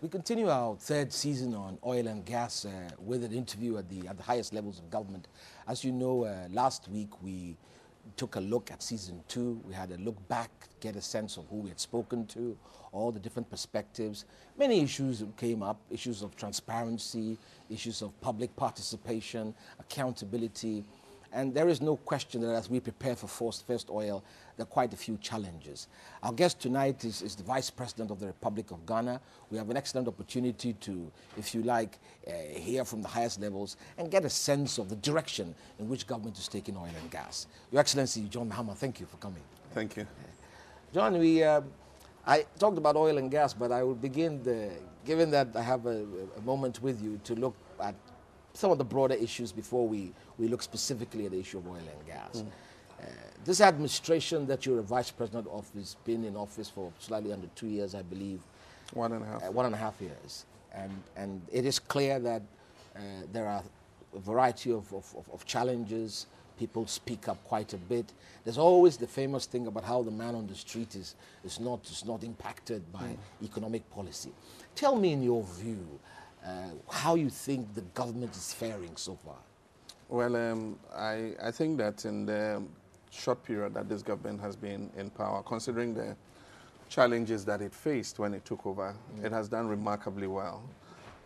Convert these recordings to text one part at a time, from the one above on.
We continue our third season on oil and gas with an interview at the highest levels of government. As you know, last week we took a look at season 2. We had a look back, get a sense of who we had spoken to, all the different perspectives. Many issues came up, issues of transparency, issues of public participation, accountability. And there is no question that as we prepare for first oil, there are quite a few challenges. Our guest tonight is the Vice President of the Republic of Ghana. We have an excellent opportunity to, if you like, hear from the highest levels and get a sense of the direction in which government is taking oil and gas. Your Excellency, John Mahama, thank you for coming. Thank you. John, I talked about oil and gas, but I will begin, given that I have a moment with you, to look at some of the broader issues before we look specifically at the issue of oil and gas. This administration that you're a vice president of has been in office for slightly under 2 years, I believe. 1.5. 1.5 years. And it is clear that there are a variety of challenges. People speak up quite a bit. There's always the famous thing about how the man on the street is not impacted by economic policy. Tell me, in your view, how you think the government is faring so far? Well, I think that in the short period that this government has been in power, considering the challenges that it faced when it took over, it has done remarkably well.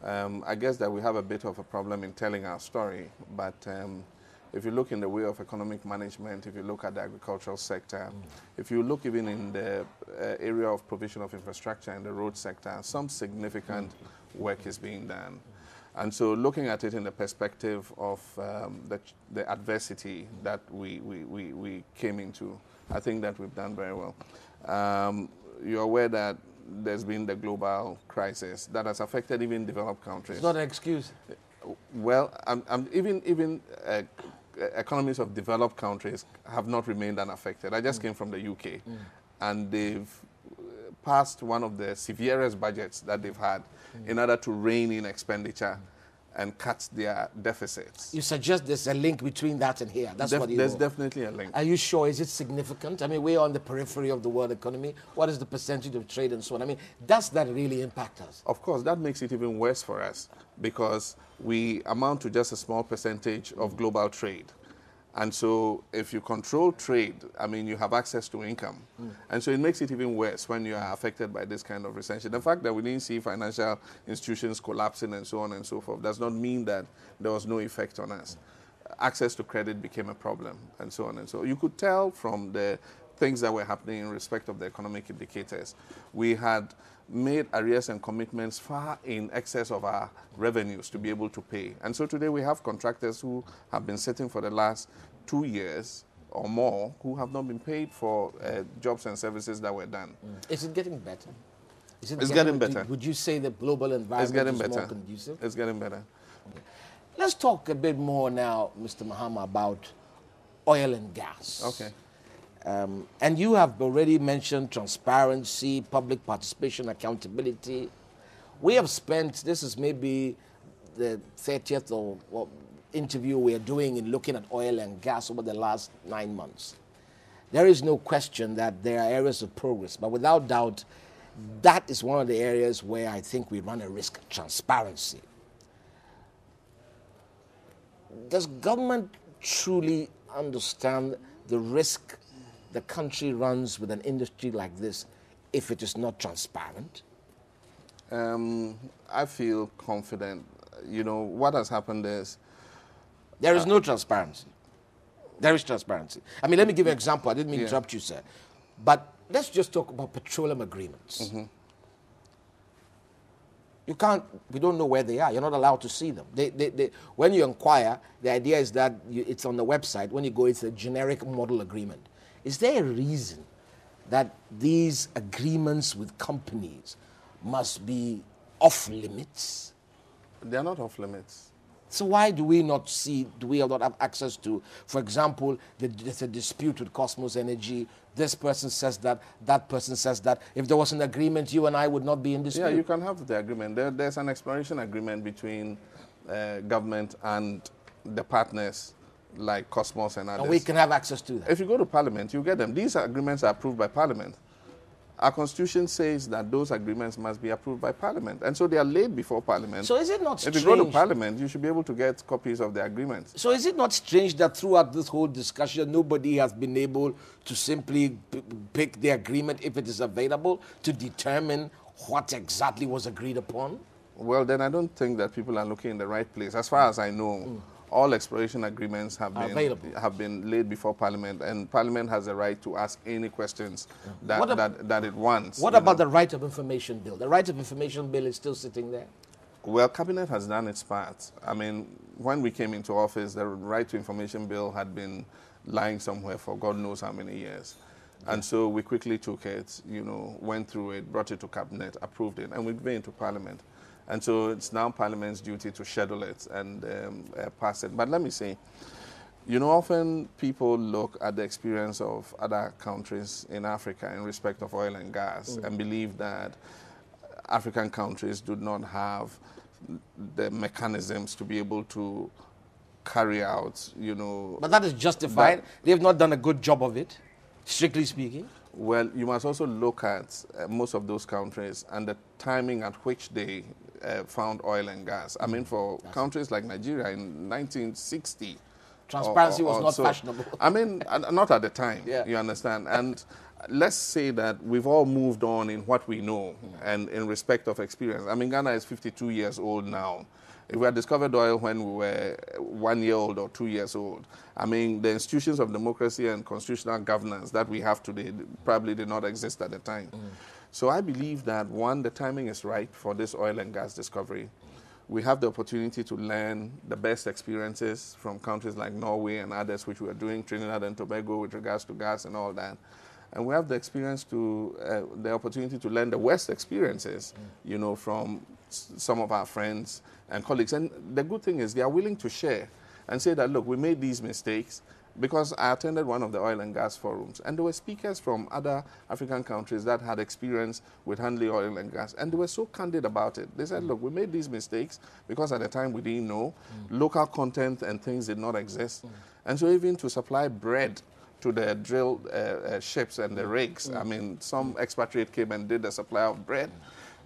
I guess that we have a bit of a problem in telling our story, but if you look in the way of economic management, if you look at the agricultural sector, if you look even in the area of provision of infrastructure in the road sector, some significant work is being done. And so looking at it in the perspective of the adversity that we came into, I think that we've done very well. You're aware that there's been the global crisis that has affected even developed countries. It's not an excuse. Well, even economies of developed countries have not remained unaffected. I just came from the UK, and they've passed one of the severest budgets that they've had in order to rein in expenditure and cut their deficits. You suggest there's a link between that and here. That's what you There's know. definitely a link. Are you sure? Is it significant? I mean, we're on the periphery of the world economy. What is the percentage of trade and so on? I mean, does that really impact us? Of course, that makes it even worse for us because we amount to just a small percentage of global trade. And so if you control trade, I mean, you have access to income. And so it makes it even worse when you are affected by this kind of recession. The fact that we didn't see financial institutions collapsing and so on and so forth does not mean that there was no effect on us. Access to credit became a problem and so on and so on. You could tell from the things that were happening in respect of the economic indicators. We had made arrears and commitments far in excess of our revenues to be able to pay. And so today we have contractors who have been sitting for the last 2 years or more who have not been paid for jobs and services that were done. Is it getting better? It's getting better. Would you say the global environment is more conducive? It's getting better. Okay. Let's talk a bit more now, Mr. Mahama, about oil and gas. Okay. And you have already mentioned transparency, public participation, accountability. We have spent, this is maybe the 30th or interview we are doing in looking at oil and gas over the last 9 months. There is no question that there are areas of progress, but without doubt, that is one of the areas where I think we run a risk of transparency. Does government truly understand the risk the country runs with an industry like this if it is not transparent? I feel confident. You know, what has happened is... There is no transparency. There is transparency. I mean, let me give you an example. I didn't mean to interrupt you, sir. But let's just talk about petroleum agreements. You can't, we don't know where they are. You're not allowed to see them. When you inquire, the idea is that it's on the website. When you go, it's a generic model agreement. Is there a reason that these agreements with companies must be off limits? They're not off limits. So why do we not have access to, for example, there's a dispute with Cosmos Energy, this person says that person says that. If there was an agreement, you and I would not be in dispute. Yeah, you can have the agreement. There's an exploration agreement between government and the partners like Cosmos and others. And we can have access to that. If you go to Parliament, you get them. These agreements are approved by Parliament. Our constitution says that those agreements must be approved by Parliament. And so they are laid before Parliament. So is it not strange? If you go to Parliament, you should be able to get copies of the agreements. So is it not strange that throughout this whole discussion, nobody has been able to simply pick the agreement, if it is available, to determine what exactly was agreed upon? Well, then I don't think that people are looking in the right place. As far as I know, all exploration agreements have been laid before Parliament, and Parliament has the right to ask any questions that it wants. What about the Right of Information Bill? The Right of Information Bill is still sitting there? Well, Cabinet has done its part. I mean, when we came into office, the Right to Information Bill had been lying somewhere for God knows how many years. And so we quickly took it, went through it, brought it to Cabinet, approved it, and we went into Parliament. And so it's now Parliament's duty to schedule it and pass it. But let me say, often people look at the experience of other countries in Africa in respect of oil and gas and believe that African countries do not have the mechanisms to be able to carry out, But that is justified. They've not done a good job of it, strictly speaking. Well, you must also look at most of those countries and the timing at which they found oil and gas. I mean, for countries like Nigeria in 1960. Transparency was not fashionable. I mean, not at the time, you understand. And let's say that we've all moved on in what we know and in respect of experience. I mean, Ghana is 52 years old now. If we had discovered oil when we were 1 year old or 2 years old, I mean, the institutions of democracy and constitutional governance that we have today probably did not exist at the time. So I believe that, one, the timing is right for this oil and gas discovery. We have the opportunity to learn the best experiences from countries like Norway and others, which we are doing, Trinidad and Tobago, with regards to gas and all that. And we have the experience the opportunity to learn the West experiences, from some of our friends and colleagues. And the good thing is they are willing to share and say that, look, we made these mistakes. Because I attended one of the oil and gas forums, and there were speakers from other African countries that had experience with handling oil and gas, and they were so candid about it. They said, look, we made these mistakes because at the time we didn't know. Local content and things did not exist. And so even to supply bread to the drill ships and the rigs, I mean, some expatriate came and did the supply of bread.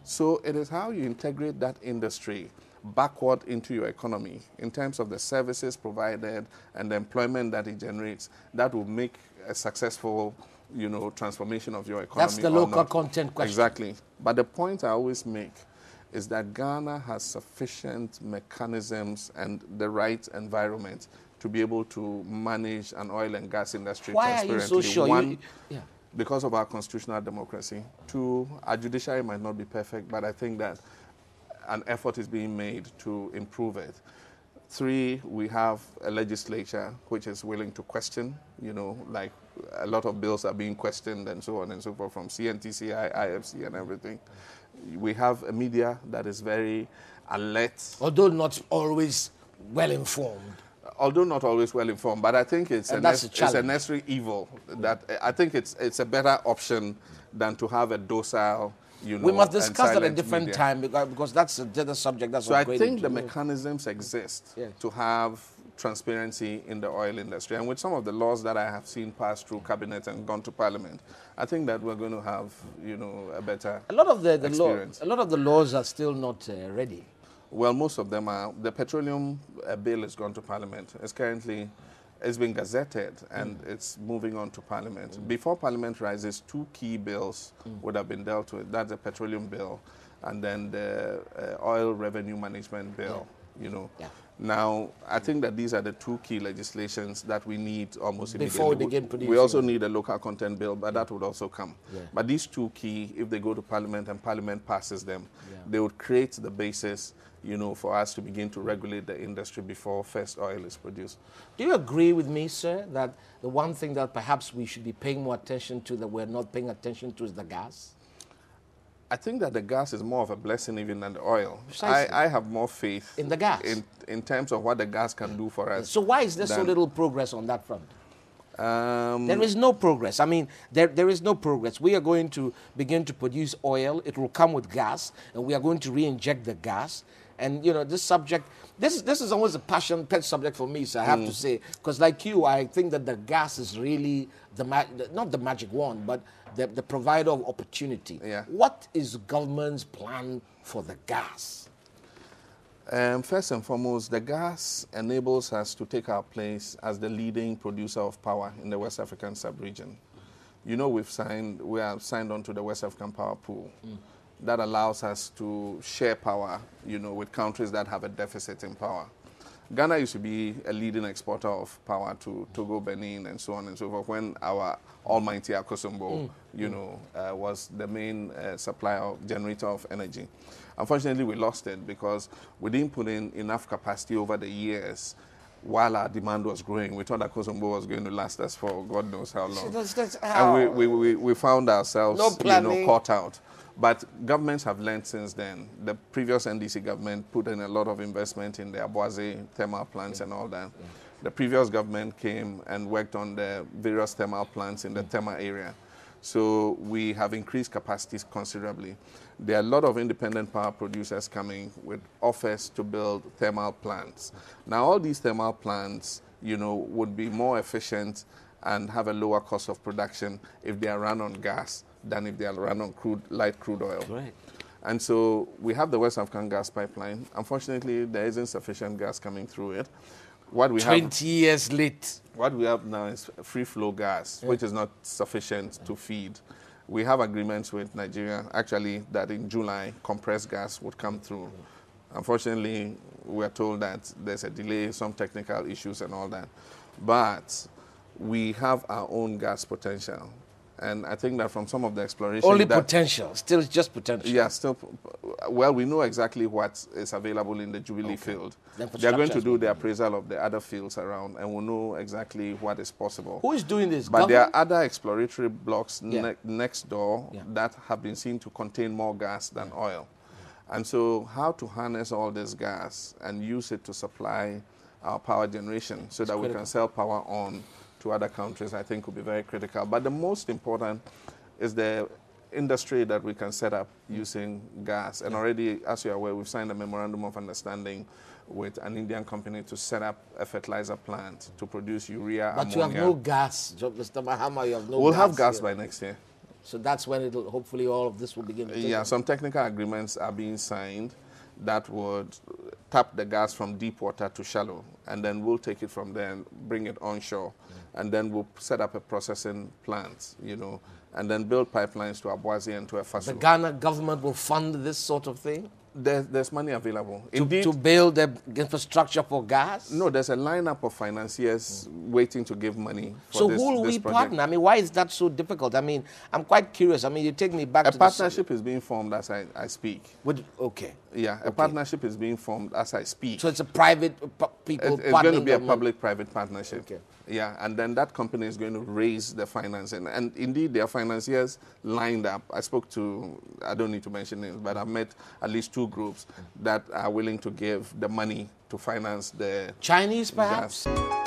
So it is how you integrate that industry backward into your economy in terms of the services provided and the employment that it generates that will make a successful, transformation of your economy. That's the local content question. Exactly. But the point I always make is that Ghana has sufficient mechanisms and the right environment to be able to manage an oil and gas industry transparently. Why are you so sure? One, because of our constitutional democracy. Two, our judiciary might not be perfect, but I think that an effort is being made to improve it. Three, we have a legislature which is willing to question, like a lot of bills are being questioned and so on and so forth from CNTC, IFC and everything. We have a media that is very alert. Although not always well informed. Although not always well informed, but I think it's a necessary evil. That I think it's a better option than to have a docile, we must discuss that at a different time because that's a subject that's so I think the mechanisms exist to have transparency in the oil industry. And with some of the laws that I have seen pass through Cabinet and gone to Parliament, I think that we're going to have, a better experience. A lot of the laws are still not ready. Well, most of them are. The petroleum bill has gone to Parliament. It's been gazetted and it's moving on to Parliament. Before Parliament rises, two key bills would have been dealt with. That's the petroleum bill and then the oil revenue management bill, Now, I think that these are the two key legislations that we need almost immediately. Before we begin producing. We also need a local content bill, but that would also come. But these two key, if they go to Parliament and Parliament passes them, they would create the basis for us to begin to regulate the industry before first oil is produced. Do you agree with me, sir, that the one thing that perhaps we should be paying more attention to that we're not paying attention to is the gas? I think that the gas is more of a blessing even than the oil. I have more faith in the gas, in terms of what the gas can do for us. So why is there so little progress on that front? There is no progress. I mean, there is no progress. We are going to begin to produce oil. It will come with gas, and we are going to re-inject the gas. And you know, this subject, this is always a pet subject for me. So I have to say, because like you, I think that the gas is really not the magic wand, but the provider of opportunity. Yeah. What is government's plan for the gas? First and foremost, the gas enables us to take our place as the leading producer of power in the West African sub-region. You know, we have signed on to the West African Power Pool. That allows us to share power, you know, with countries that have a deficit in power. Ghana used to be a leading exporter of power to Togo, Benin, and so on and so forth, when our almighty Akosombo, you know, was the main generator of energy. Unfortunately, we lost it because we didn't put in enough capacity over the years while our demand was growing. We thought that Akosombo was going to last us for God knows how long. And we found ourselves, you know, caught out. But governments have learned since then. The previous NDC government put in a lot of investment in the Aboise thermal plants and all that. The previous government came and worked on the various thermal plants in the Tema area. So we have increased capacities considerably. There are a lot of independent power producers coming with offers to build thermal plants. Now, all these thermal plants, you know, would be more efficient and have a lower cost of production if they are run on gas than if they are run on light crude oil. Right. And so we have the West African gas pipeline. Unfortunately, there isn't sufficient gas coming through it. What we 20 years late. What we have now is free flow gas, which is not sufficient to feed. We have agreements with Nigeria, actually, that in July, compressed gas would come through. Unfortunately, we are told that there's a delay, some technical issues and all that. But we have our own gas potential. And I think that from some of the exploration... Only potential, still just potential. Yeah, still... Well, we know exactly what is available in the Jubilee field. They're going to do the appraisal of the other fields around, and we'll know exactly what is possible. Who is doing this? But there are other exploratory blocks next door that have been seen to contain more gas than oil. And so how to harness all this gas and use it to supply our power generation so that we can sell power on to other countries, I think, will be very critical. But the most important is the industry that we can set up using gas. And already, as you're aware, we've signed a memorandum of understanding with an Indian company to set up a fertilizer plant to produce urea, but ammonia. You have no gas, Mr. Mahama, you have no gas. We'll have gas by next year. So that's when it'll, hopefully all of this will begin to take Yeah, some technical agreements are being signed that would tap the gas from deep water to shallow, and then we'll take it from there and bring it onshore, and then we'll set up a processing plant, you know, and then build pipelines to Aboise and to Efaso. The Ghana government will fund this sort of thing? There's money available. To build the infrastructure for gas? No, there's a lineup of financiers waiting to give money for so this, who will we project. partner? I mean, why is that so difficult? I mean, I'm quite curious. I mean, you take me back to the... A partnership is being formed as I speak. Okay. Yeah, a partnership is being formed as I speak. So it's a private people It's going to be a public-private partnership. Okay. Yeah, and then that company is going to raise the financing. And indeed, there are financiers lined up. I spoke to, I don't need to mention names, but I've met at least 2 groups that are willing to give the money to finance the Chinese, perhaps? gas.